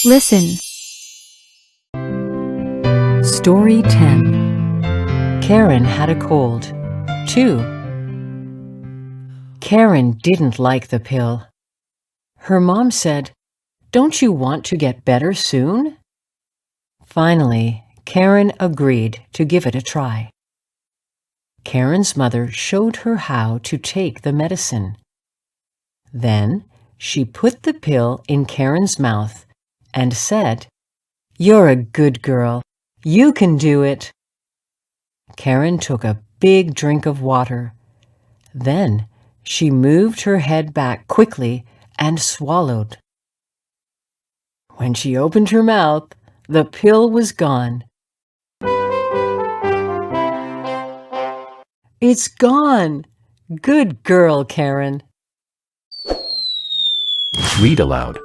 Listen. Story 10. Karen had a cold. 2. Karen didn't like the pill. Her mom said, "Don't you want to get better soon?" Finally, Karen agreed to give it a try. Karen's mother showed her how to take the medicine. Then she put the pill in Karen's mouth and said, "You're a good girl. You can do it." Karen took a big drink of water. Then she moved her head back quickly and swallowed. When she opened her mouth, the pill was gone. "It's gone! Good girl, Karen." Read aloud.